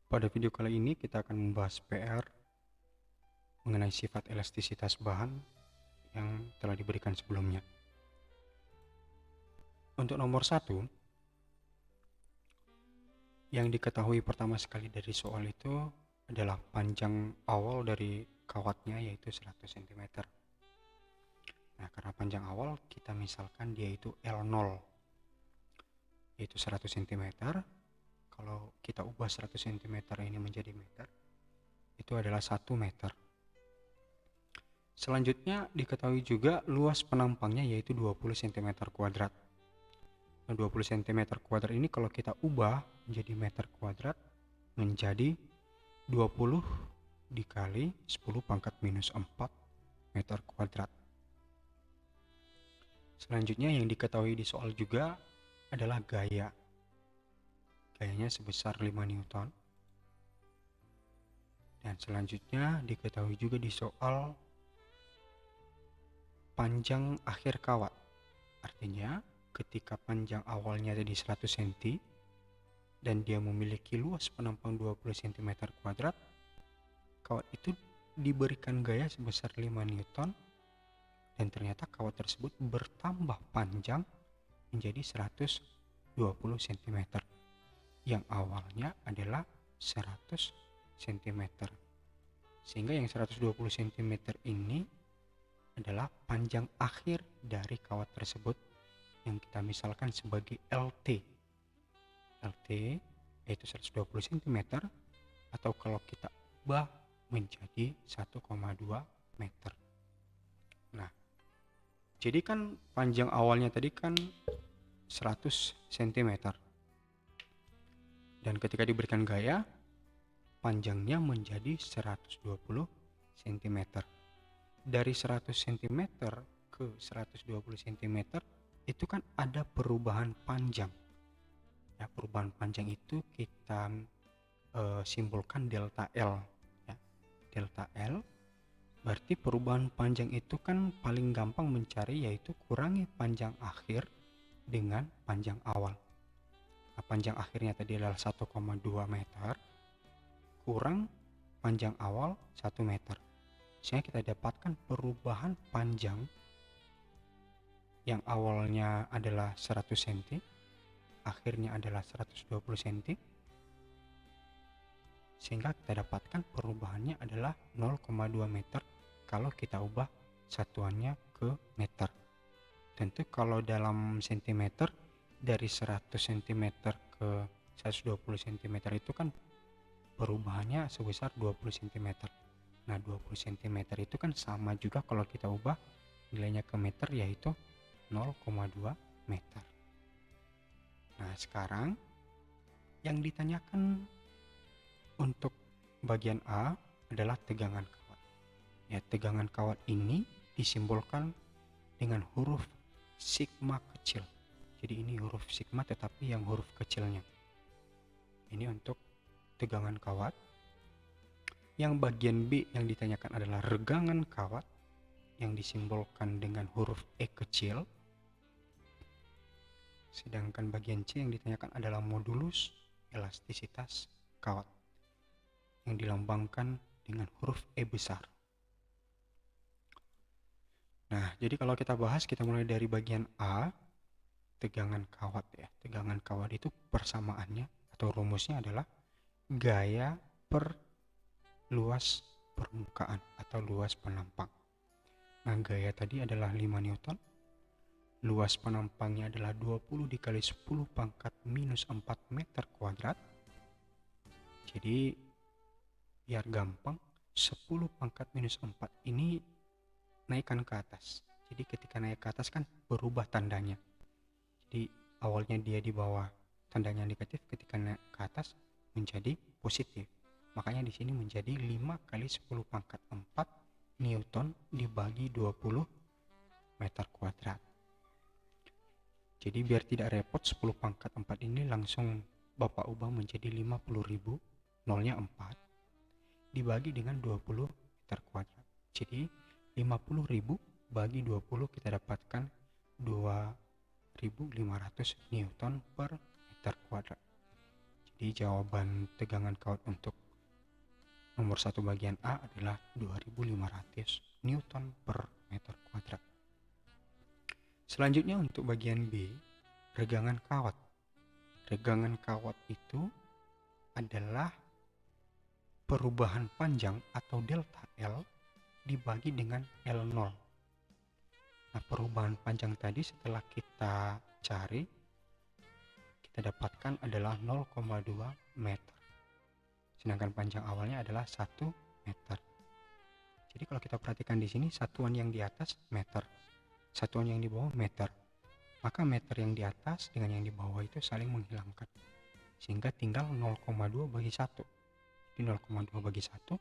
Pada video kali ini kita akan membahas PR mengenai sifat elastisitas bahan yang telah diberikan sebelumnya. Untuk nomor 1, yang diketahui pertama sekali dari soal itu adalah panjang awal dari kawatnya, yaitu 100 cm. Nah, karena panjang awal kita misalkan dia itu L0, yaitu 100 cm. Kalau kita ubah 100 cm ini menjadi meter, itu adalah 1 meter. Selanjutnya diketahui juga luas penampangnya yaitu 20 cm kuadrat. Nah, 20 cm kuadrat ini kalau kita ubah menjadi meter kuadrat menjadi 20 dikali 10 pangkat minus 4 meter kuadrat. Selanjutnya yang diketahui di soal juga adalah gaya. Gayanya sebesar 5 Newton. Dan selanjutnya diketahui juga di soal panjang akhir kawat. Artinya ketika panjang awalnya tadi 100 cm dan dia memiliki luas penampang 20 cm kuadrat, kawat itu diberikan gaya sebesar 5 Newton dan ternyata kawat tersebut bertambah panjang menjadi 120 cm yang awalnya adalah 100 cm, sehingga yang 120 cm ini adalah panjang akhir dari kawat tersebut yang kita misalkan sebagai LT. LT yaitu 120 cm, atau kalau kita ubah menjadi 1,2 meter. Nah, jadi kan panjang awalnya tadi kan 100 cm. Dan ketika diberikan gaya, panjangnya menjadi 120 cm. Dari 100 cm ke 120 cm itu kan ada perubahan panjang. Ya, perubahan panjang itu kita simbolkan delta L. Ya. Delta L berarti perubahan panjang itu kan paling gampang mencari, yaitu kurangi panjang akhir dengan panjang awal. Nah, panjang akhirnya tadi adalah 1,2 meter kurang panjang awal 1 meter. Sehingga kita dapatkan perubahan panjang yang awalnya adalah 100 cm, akhirnya adalah 120 cm, sehingga kita dapatkan perubahannya adalah 0,2 meter kalau kita ubah satuannya ke meter. Tentu kalau dalam cm, dari 100 cm ke 120 cm itu kan perubahannya sebesar 20 cm. Nah, 20 cm itu kan sama juga kalau kita ubah nilainya ke meter, yaitu 0,2 meter. Nah, sekarang yang ditanyakan untuk bagian A adalah tegangan kawat. Ya, tegangan kawat ini disimbolkan dengan huruf sigma kecil. Jadi ini huruf sigma tetapi yang huruf kecilnya. Ini untuk tegangan kawat. Yang bagian B yang ditanyakan adalah regangan kawat yang disimbolkan dengan huruf E kecil. Sedangkan bagian C yang ditanyakan adalah modulus elastisitas kawat yang dilambangkan dengan huruf E besar. Nah, jadi kalau kita bahas, kita mulai dari bagian A, tegangan kawat ya. Tegangan kawat itu persamaannya atau rumusnya adalah gaya per luas permukaan atau luas penampang. Nah, gaya tadi adalah 5 Newton. Luas penampangnya adalah 20 dikali 10 pangkat minus 4 meter kuadrat. Jadi biar gampang, 10 pangkat minus 4 ini naikkan ke atas. Jadi ketika naik ke atas kan berubah tandanya. Jadi awalnya dia di bawah, tandanya negatif, ketika naik ke atas menjadi positif. Makanya di sini menjadi 5 kali 10 pangkat 4 Newton dibagi 20 meter kuadrat. Jadi biar tidak repot, 10 pangkat 4 ini langsung Bapak ubah menjadi 50.000, nolnya 4, dibagi dengan 20 meter kuadrat. Jadi 50.000 bagi 20 kita dapatkan 2.500 Newton per meter kuadrat. Jadi jawaban tegangan kawat untuk nomor 1 bagian A adalah 2500 Newton per meter kuadrat. Selanjutnya untuk bagian B, regangan kawat. Regangan kawat itu adalah perubahan panjang atau delta L dibagi dengan L0. Nah, perubahan panjang tadi setelah kita cari, kita dapatkan adalah 0,2 meter. Sedangkan panjang awalnya adalah 1 meter. Jadi kalau kita perhatikan di sini, satuan yang di atas meter, satuan yang di bawah meter. Maka meter yang di atas dengan yang di bawah itu saling menghilangkan. Sehingga tinggal 0,2 bagi 1. Jadi 0,2 bagi 1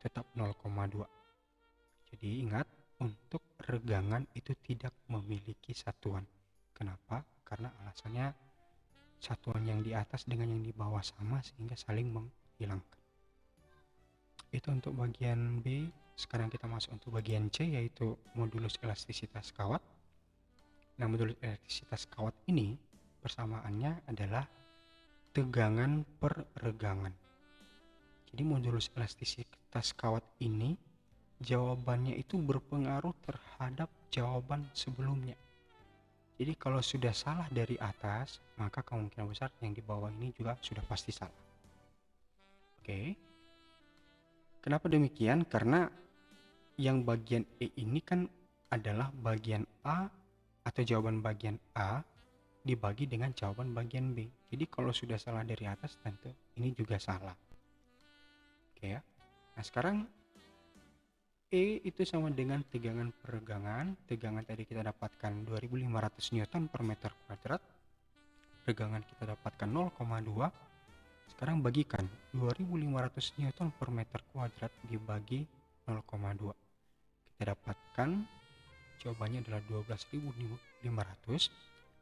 tetap 0,2. Jadi ingat, untuk regangan itu tidak memiliki satuan. Kenapa? Karena alasannya satuan yang di atas dengan yang di bawah sama sehingga saling menghilangkan. Itu untuk bagian B. Sekarang kita masuk untuk bagian C, yaitu modulus elastisitas kawat. Nah, modulus elastisitas kawat ini persamaannya adalah tegangan per regangan. Jadi modulus elastisitas kawat ini jawabannya itu berpengaruh terhadap jawaban sebelumnya. Jadi kalau sudah salah dari atas, maka kemungkinan besar yang di bawah ini juga sudah pasti salah. Oke. Kenapa demikian? Karena yang bagian E ini kan adalah bagian A atau jawaban bagian A dibagi dengan jawaban bagian B. Jadi kalau sudah salah dari atas, tentu ini juga salah. Oke ya. Nah, sekarang E itu sama dengan tegangan per regangan. Tegangan tadi kita dapatkan 2500 Newton per meter kuadrat. Regangan kita dapatkan 0,2. Sekarang bagikan 2500 Newton per meter kuadrat dibagi 0,2. Kita dapatkan jawabannya adalah 12.500.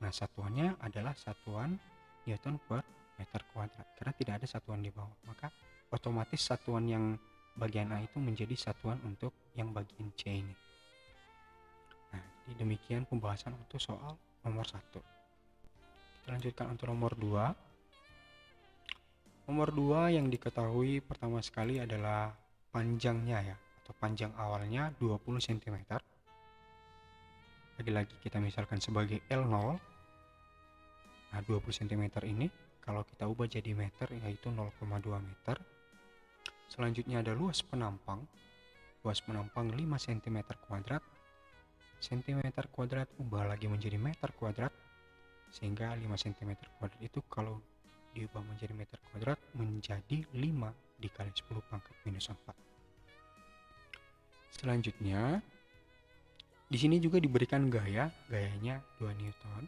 Nah, satuannya adalah satuan Newton per meter kuadrat. Karena tidak ada satuan di bawah, maka otomatis satuan yang bagian A itu menjadi satuan untuk yang bagian C ini. Nah, jadi demikian pembahasan untuk soal nomor 1. Kita lanjutkan untuk nomor 2. Nomor 2 yang diketahui pertama sekali adalah panjangnya ya, atau panjang awalnya 20 cm. Lagi-lagi kita misalkan sebagai L0. Nah, 20 cm ini kalau kita ubah jadi meter yaitu 0,2 meter. Selanjutnya ada luas penampang. Luas penampang 5 cm kuadrat. Cm kuadrat ubah lagi menjadi meter kuadrat. Sehingga 5 cm kuadrat itu kalau diubah menjadi meter kuadrat menjadi 5 dikali 10 pangkat minus 4. Selanjutnya di sini juga diberikan gayanya 2 Newton.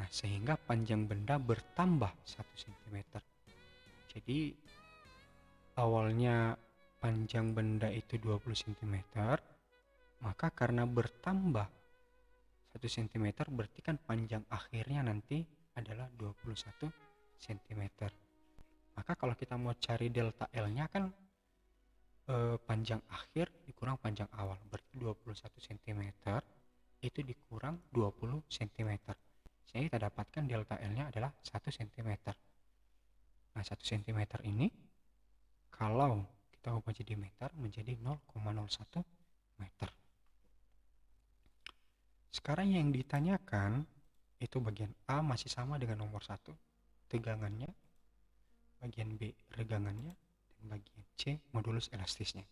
Nah, sehingga panjang benda bertambah 1 cm. Jadi awalnya panjang benda itu 20 cm, maka karena bertambah 1 cm berarti kan panjang akhirnya nanti adalah 21 cm. Maka kalau kita mau cari delta L-nya kan panjang akhir dikurang panjang awal, berarti 21 cm itu dikurang 20 cm. Sehingga kita dapatkan delta L-nya adalah 1 cm. Nah, 1 cm ini kalau kita ubah jadi meter menjadi 0,01 meter. Sekarang yang ditanyakan itu bagian A masih sama dengan nomor 1, tegangannya, bagian B regangannya, dan bagian C modulus elastisnya.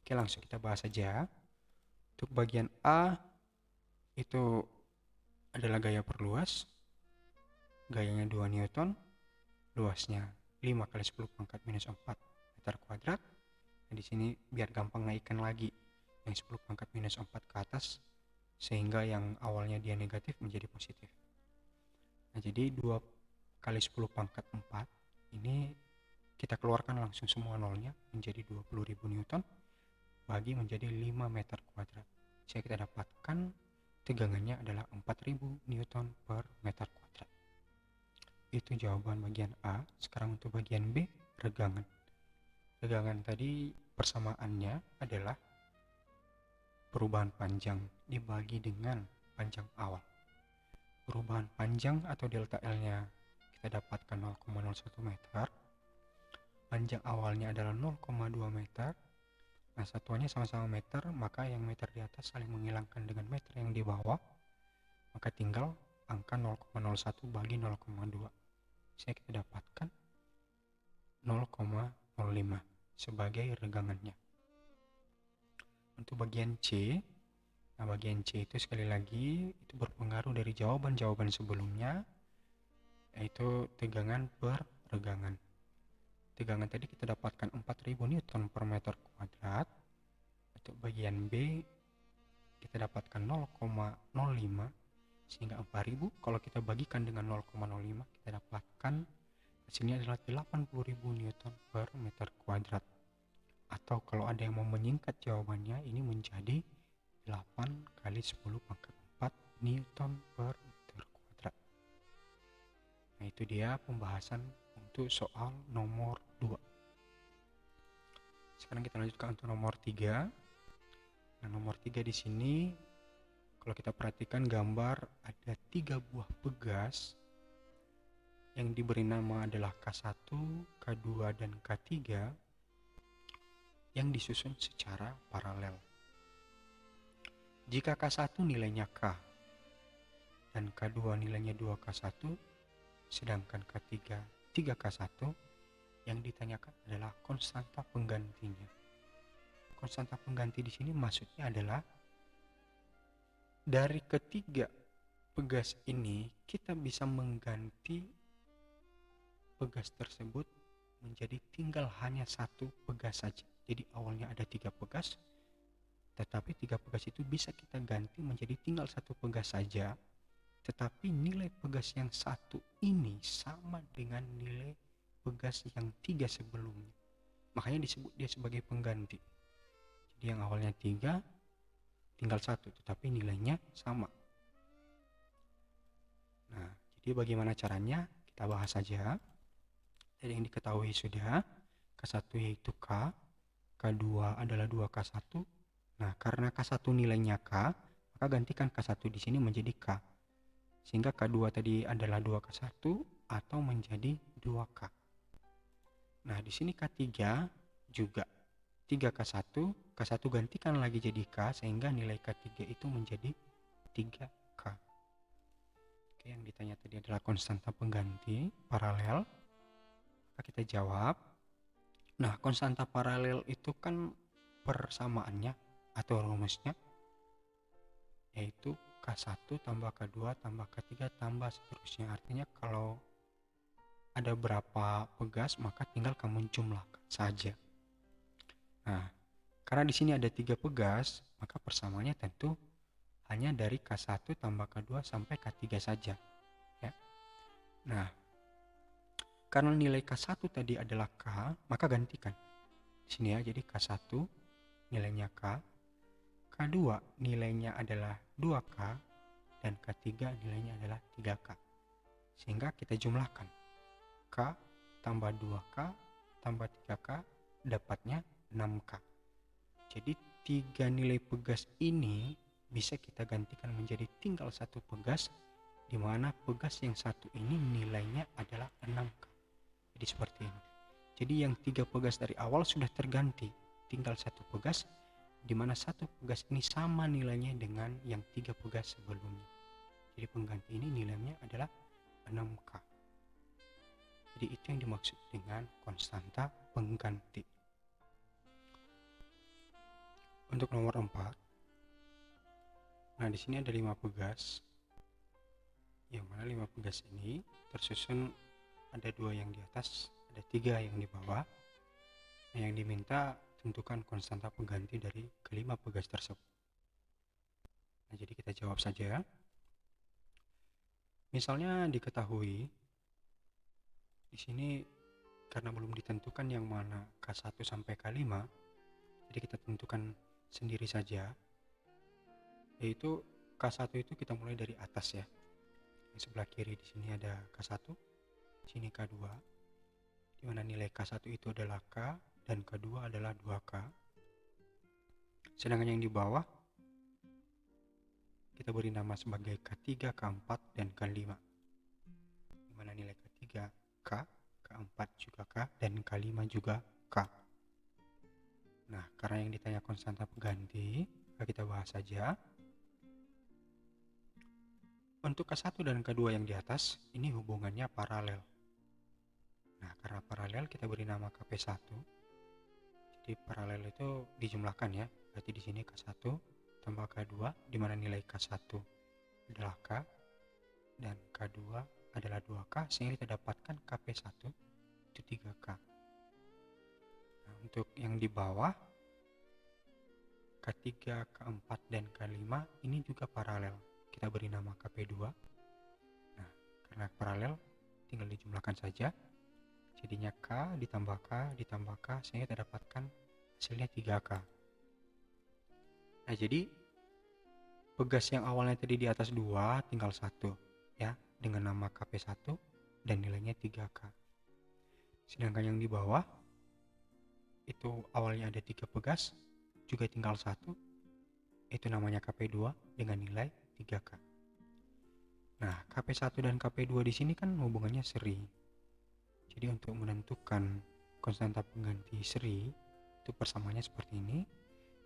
Oke, langsung kita bahas saja. Untuk bagian A itu adalah gaya per luas. Gayanya 2 Newton, luasnya 5 kali 10 pangkat minus 4 meter kuadrat. Nah, di sini biar gampang naikkan lagi yang 10 pangkat minus 4 ke atas, sehingga yang awalnya dia negatif menjadi positif. Nah, jadi 2 kali 10 pangkat 4 ini kita keluarkan langsung semua nolnya menjadi 20.000 Newton bagi menjadi 5 meter kuadrat. Sehingga kita dapatkan tegangannya adalah 4.000 Newton per meter kuadrat. Itu jawaban bagian A. Sekarang untuk bagian B, regangan. Regangan tadi persamaannya adalah perubahan panjang dibagi dengan panjang awal. Perubahan panjang atau delta L-nya kita dapatkan 0,01 meter. Panjang awalnya adalah 0,2 meter. Nah, satuannya sama-sama meter, maka yang meter di atas saling menghilangkan dengan meter yang di bawah. Maka tinggal angka 0,01 bagi 0,2. Saya kita dapatkan 0,05 sebagai regangannya. Untuk bagian C, nah bagian C itu sekali lagi itu berpengaruh dari jawaban-jawaban sebelumnya, yaitu tegangan per regangan. Tegangan tadi kita dapatkan 4000 Newton per meter kuadrat. Untuk bagian B kita dapatkan 0,05, sehingga 4000 kalau kita bagikan dengan 0,05 kita dapatkan hasilnya adalah 80.000 Newton per meter kuadrat. Atau kalau ada yang mau menyingkat jawabannya, ini menjadi 8 kali 10 pangkat 4 Newton per meter kuadrat. Nah, itu dia pembahasan untuk soal nomor 2. Sekarang kita lanjutkan untuk nomor 3. Nah, nomor 3 di sini kalau kita perhatikan gambar ada 3 buah pegas yang diberi nama adalah K1, K2, dan K3 yang disusun secara paralel. Jika K1 nilainya K dan K2 nilainya 2K1, sedangkan K3 3K1, yang ditanyakan adalah konstanta penggantinya. Konstanta pengganti di sini maksudnya adalah dari ketiga pegas ini kita bisa mengganti pegas tersebut menjadi tinggal hanya satu pegas saja. Jadi awalnya ada 3 pegas, tetapi 3 pegas itu bisa kita ganti menjadi tinggal satu pegas saja. Tetapi nilai pegas yang satu ini sama dengan nilai pegas yang 3 sebelumnya. Makanya disebut dia sebagai pengganti. Jadi yang awalnya 3 tinggal 1, tetapi nilainya sama. Nah, jadi bagaimana caranya? Kita bahas saja. Jadi yang diketahui sudah, K1 yaitu K, K2 adalah 2K1. Nah, karena K1 nilainya K, maka gantikan K1 di sini menjadi K. Sehingga K2 tadi adalah 2K1 atau menjadi 2K. Nah, di sini K3 juga 3K1, K1 gantikan lagi jadi K, sehingga nilai K3 itu menjadi 3K. Oke, yang ditanya tadi adalah konstanta pengganti paralel. Maka kita jawab. Nah, konstanta paralel itu kan persamaannya atau rumusnya yaitu K1 tambah K2 tambah K3 tambah seterusnya. Artinya kalau ada berapa pegas maka tinggal kamu jumlahkan saja. Nah, karena di sini ada 3 pegas, maka persamaannya tentu hanya dari K1 tambah K2 sampai K3 saja. Ya. Nah, karena nilai K1 tadi adalah K, maka gantikan. Di sini ya, jadi K1 nilainya K, K2 nilainya adalah 2K, dan K3 nilainya adalah 3K. Sehingga kita jumlahkan. K tambah 2K tambah 3K dapatnya 6K. Jadi 3 nilai pegas ini bisa kita gantikan menjadi tinggal satu pegas, di mana pegas yang satu ini nilainya adalah 6K. Jadi seperti ini. Jadi yang 3 pegas dari awal sudah terganti, tinggal satu pegas, di mana satu pegas ini sama nilainya dengan yang 3 pegas sebelumnya. Jadi pengganti ini nilainya adalah 6K. Jadi itu yang dimaksud dengan konstanta pengganti. Untuk nomor 4. Nah, di sini ada 5 pegas. Yang mana 5 pegas ini tersusun ada 2 yang di atas, ada 3 yang di bawah. Nah, yang diminta tentukan konstanta pengganti dari kelima pegas tersebut. Nah, jadi kita jawab saja. Misalnya diketahui di sini karena belum ditentukan yang mana K1 sampai K5, jadi kita tentukan sendiri saja. Yaitu K1 itu kita mulai dari atas ya. Di sebelah kiri di sini ada K1, sini K2, di mana nilai K1 itu adalah K dan K2 adalah 2K. Sedangkan yang di bawah kita beri nama sebagai K3, K4, dan K5. Di mana nilai K3 K3 K, K4 juga K, dan K5 juga K. Nah, karena yang ditanya konstanta pengganti, kita bahas saja. Untuk K1 dan K2 yang di atas, ini hubungannya paralel. Nah, karena paralel kita beri nama KP1. Jadi paralel itu dijumlahkan ya. Berarti di sini K1 tambah K2, di mana nilai K1 adalah K dan K2 adalah 2K, sehingga kita dapatkan KP1 itu 3K. Nah, untuk yang di bawah K3, K4, dan K5 ini juga paralel. Kita beri nama KP2. Nah, karena paralel tinggal dijumlahkan saja. Jadinya K ditambah K, sehingga kita dapatkan hasilnya 3K. Nah, jadi pegas yang awalnya tadi di atas 2 tinggal 1 ya, dengan nama KP1 dan nilainya 3K. Sedangkan yang di bawah itu awalnya ada 3 pegas, juga tinggal 1, itu namanya KP2 dengan nilai 3K. Nah, KP1 dan KP2 di sini kan hubungannya seri. Jadi untuk menentukan konstanta pengganti seri itu persamaannya seperti ini.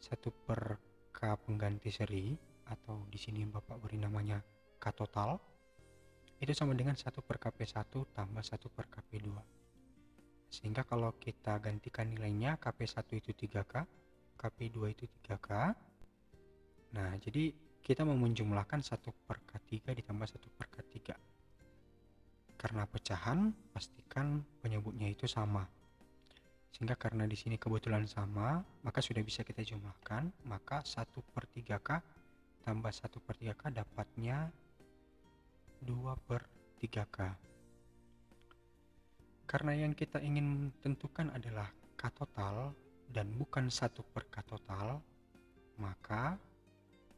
1/K pengganti seri, atau di sini Bapak beri namanya K total, itu sama dengan 1/Kp1 tambah 1/Kp2. Sehingga kalau kita gantikan nilainya, Kp1 itu 3K, Kp2 itu 3K. Nah, jadi kita mau menjumlahkan 1/K3 ditambah 1/K3. Karena pecahan, pastikan penyebutnya itu sama. Sehingga karena di sini kebetulan sama, maka sudah bisa kita jumlahkan. Maka 1/3K tambah 1/3K dapatnya 2/3K. Karena yang kita ingin tentukan adalah K total dan bukan 1/K total, maka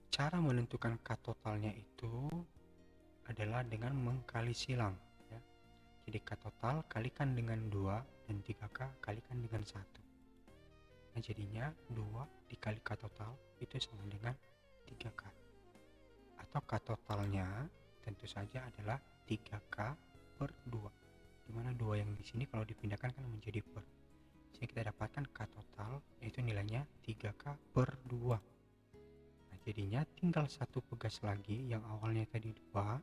cara menentukan K totalnya itu adalah dengan mengkali silang ya. Jadi K total kalikan dengan 2 dan 3K kalikan dengan 1. Nah, jadinya 2 dikali K total itu sama dengan 3K. Atau K totalnya tentu saja adalah 3K/2. Dimana 2 yang di sini kalau dipindahkan kan menjadi per. Jadi kita dapatkan K total yaitu nilainya 3K/2. Nah, jadinya tinggal satu pegas lagi yang awalnya tadi 2.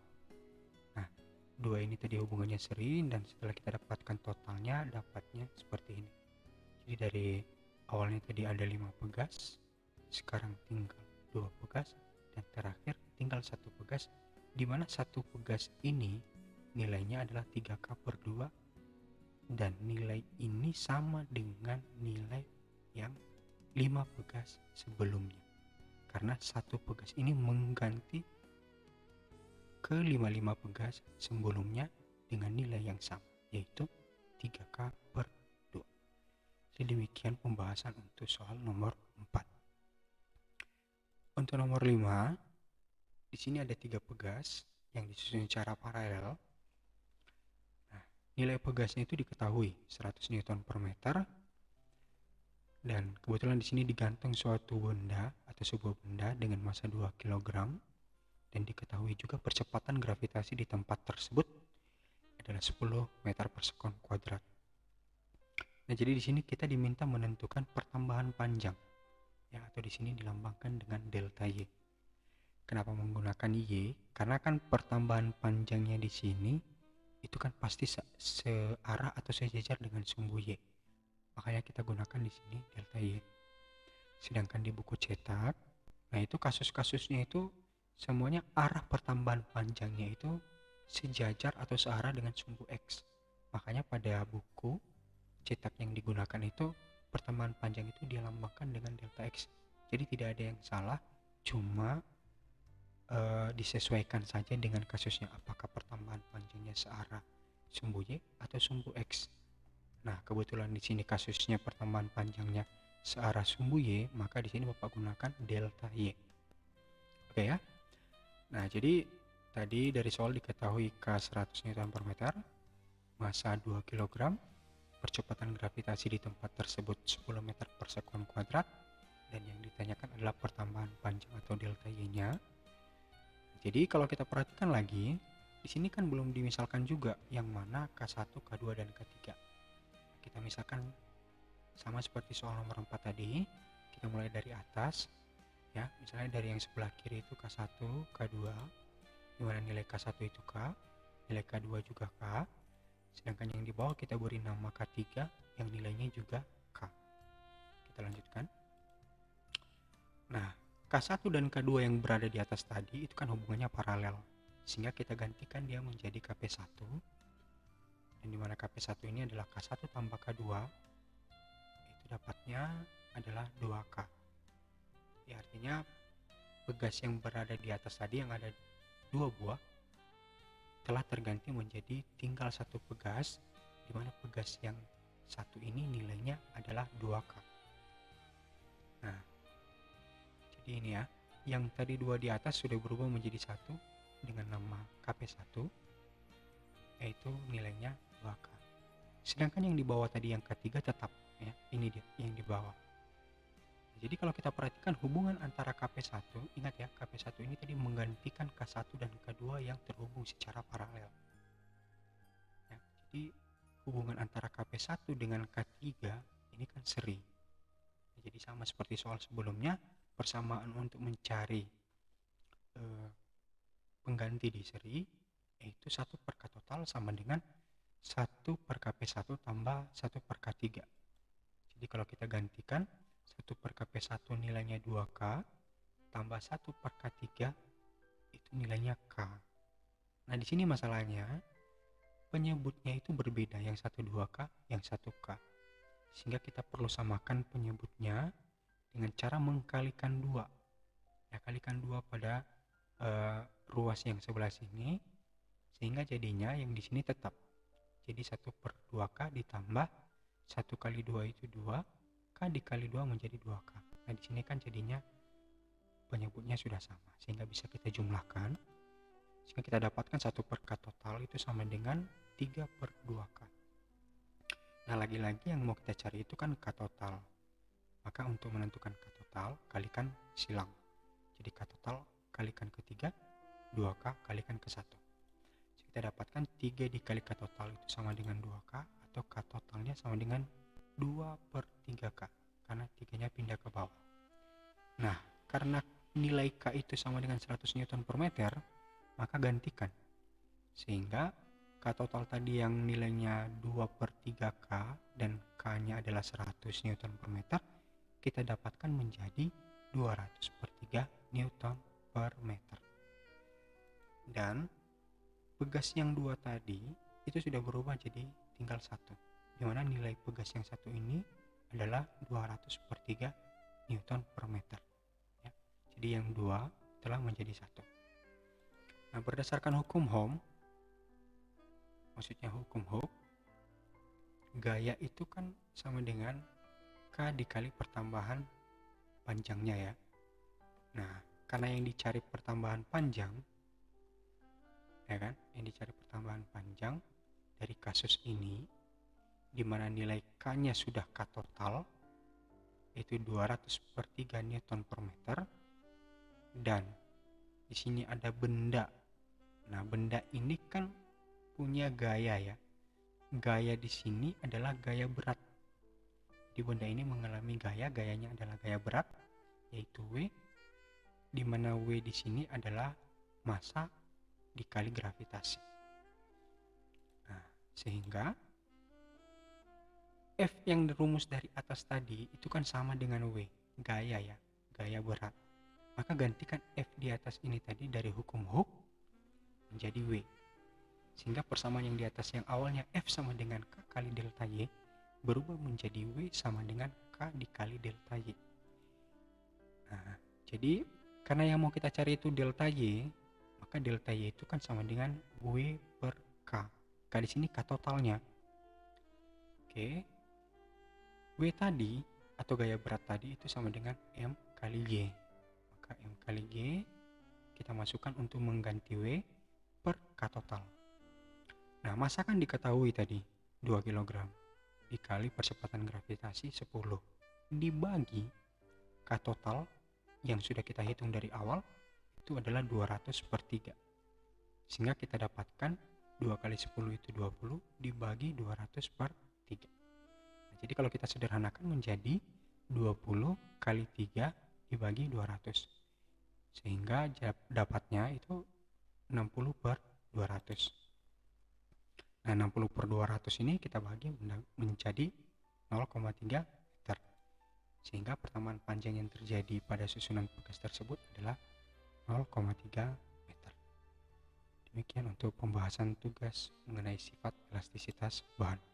Nah, 2 ini tadi hubungannya seri, dan setelah kita dapatkan totalnya dapatnya seperti ini. Jadi dari awalnya tadi ada 5 pegas, sekarang tinggal 2 pegas, dan terakhir tinggal 1 pegas, di mana 1 pegas ini nilainya adalah 3K/2, dan nilai ini sama dengan nilai yang 5 pegas sebelumnya. Karena 1 pegas ini mengganti ke 5 pegas sebelumnya dengan nilai yang sama, yaitu 3K/2. Jadi demikian pembahasan untuk soal nomor 4. Untuk nomor 5, di sini ada 3 pegas yang disusun secara paralel. Nah, nilai pegasnya itu diketahui 100 Nm/meter, dan kebetulan di sini digantung suatu benda atau sebuah benda dengan masa 2 kg, dan diketahui juga percepatan gravitasi di tempat tersebut adalah 10 meter per sekon kuadrat. Nah, jadi di sini kita diminta menentukan pertambahan panjang ya, atau di sini dilambangkan dengan delta Y. Kenapa menggunakan Y? Karena kan pertambahan panjangnya di sini itu kan pasti searah atau sejajar dengan sumbu Y. Makanya kita gunakan di sini delta Y. Sedangkan di buku cetak, nah itu kasus-kasusnya itu semuanya arah pertambahan panjangnya itu sejajar atau searah dengan sumbu X. Makanya pada buku cetak yang digunakan itu pertambahan panjang itu dilambangkan dengan delta X. Jadi tidak ada yang salah, cuma disesuaikan saja dengan kasusnya, apakah pertambahan panjangnya searah sumbu Y atau sumbu X. Nah, kebetulan di sini kasusnya pertambahan panjangnya searah sumbu Y, maka di sini Bapak gunakan delta Y. Oke ya. Nah, jadi tadi dari soal diketahui K 100 Nm/meter, masa 2 kg, percepatan gravitasi di tempat tersebut 10 meter per sekon kuadrat, dan yang ditanyakan adalah pertambahan panjang atau delta Y-nya. Jadi kalau kita perhatikan lagi, Di sini kan belum dimisalkan juga yang mana K1, K2, dan K3. Kita misalkan sama seperti soal nomor 4 tadi, kita mulai dari atas ya, misalnya dari yang sebelah kiri itu K1, K2, di mana nilai K1 itu K, nilai K2 juga K, sedangkan yang di bawah kita beri nama K3 yang nilainya juga K. Kita lanjutkan. Nah, K1 dan K2 yang berada di atas tadi itu kan hubungannya paralel, sehingga kita gantikan dia menjadi KP1, dan dimana KP1 ini adalah K1 tambah K2, itu dapatnya adalah 2K. Ya, artinya pegas yang berada di atas tadi yang ada 2 buah telah terganti menjadi tinggal satu pegas, di mana pegas yang satu ini nilainya adalah 2K. Nah, jadi ini ya, yang tadi 2 di atas sudah berubah menjadi 1 dengan nama KP1, yaitu nilainya 2K. Sedangkan yang di bawah tadi yang ketiga tetap ya, ini dia yang di bawah. Jadi kalau kita perhatikan hubungan antara KP1, ingat ya, KP1 ini tadi menggantikan K1 dan K2 yang terhubung secara paralel. Ya, jadi hubungan antara KP1 dengan K3 ini kan seri. Jadi sama seperti soal sebelumnya, persamaan untuk mencari pengganti di seri yaitu 1 per K total sama dengan 1 per KP1 tambah 1 per K3. Jadi kalau kita gantikan 1 per KP1 nilainya 2K tambah 1 per K3 itu nilainya K. Nah, di sini masalahnya penyebutnya itu berbeda, yang satu 2K, yang satu K. Sehingga kita perlu samakan penyebutnya dengan cara mengkalikan 2. Ya, kalikan 2 pada ruas yang sebelah sini, sehingga jadinya yang di sini tetap. Jadi 1 per 2K ditambah 1 kali 2 itu 2, K dikali 2 menjadi 2K. Nah, di sini kan jadinya penyebutnya sudah sama, sehingga bisa kita jumlahkan. Sehingga kita dapatkan 1 per K total itu sama dengan 3 per 2K. Nah, lagi-lagi yang mau kita cari itu kan K total. Maka untuk menentukan K total, kalikan silang. Jadi K total kalikan ke 3, 2K kalikan ke 1. Jadi kita dapatkan 3 dikali K total itu sama dengan 2K, atau K totalnya sama dengan 2 per 3K, karena 3-nya pindah ke bawah. Nah, karena nilai K itu sama dengan 100 Newton per meter, maka gantikan. Sehingga K total tadi yang nilainya 2 per 3K dan K-nya adalah 100 Newton per meter, kita dapatkan menjadi 200 per 3 Newton per meter. Dan pegas yang 2 tadi itu sudah berubah jadi tinggal 1, dimana nilai pegas yang 1 ini adalah 200 per 3 Newton per meter ya. Jadi yang 2 telah menjadi 1. Nah, berdasarkan hukum Ohm, maksudnya hukum Hooke, gaya itu kan sama dengan K dikali pertambahan panjangnya ya. Nah, karena yang dicari pertambahan panjang, ya kan, yang dicari pertambahan panjang dari kasus ini, di mana nilai K-nya sudah K total, yaitu 200 per 3 Newton per meter, dan di sini ada benda. Nah, benda ini kan punya gaya ya. Gaya di sini adalah gaya berat. Di benda ini mengalami gayanya adalah gaya berat, yaitu W, di mana W di sini adalah massa dikali gravitasi. Nah, sehingga F yang dirumus dari atas tadi itu kan sama dengan W, gaya ya, gaya berat. Maka gantikan F di atas ini tadi dari hukum Hooke menjadi W. Sehingga persamaan yang di atas yang awalnya F sama dengan K kali delta Y berubah menjadi W sama dengan K dikali delta Y. Nah, jadi karena yang mau kita cari itu delta Y, maka delta Y itu kan sama dengan W per K. K di sini K totalnya. Oke. W tadi atau gaya berat tadi itu sama dengan M kali G. Maka M kali G kita masukkan untuk mengganti W per K total. Nah, massa kan diketahui tadi 2 kg dikali percepatan gravitasi 10 dibagi K total yang sudah kita hitung dari awal itu adalah 200 per 3. Sehingga kita dapatkan 2 kali 10 itu 20 dibagi 200 per 3. Nah, jadi kalau kita sederhanakan menjadi 20 kali 3 dibagi 200. Sehingga dapatnya itu 60 per 200. Nah, 60 per 200 ini kita bagi menjadi 0,3 meter. Sehingga pertambahan panjang yang terjadi pada susunan pegas tersebut adalah 0,3 meter. Demikian untuk pembahasan tugas mengenai sifat elastisitas bahan.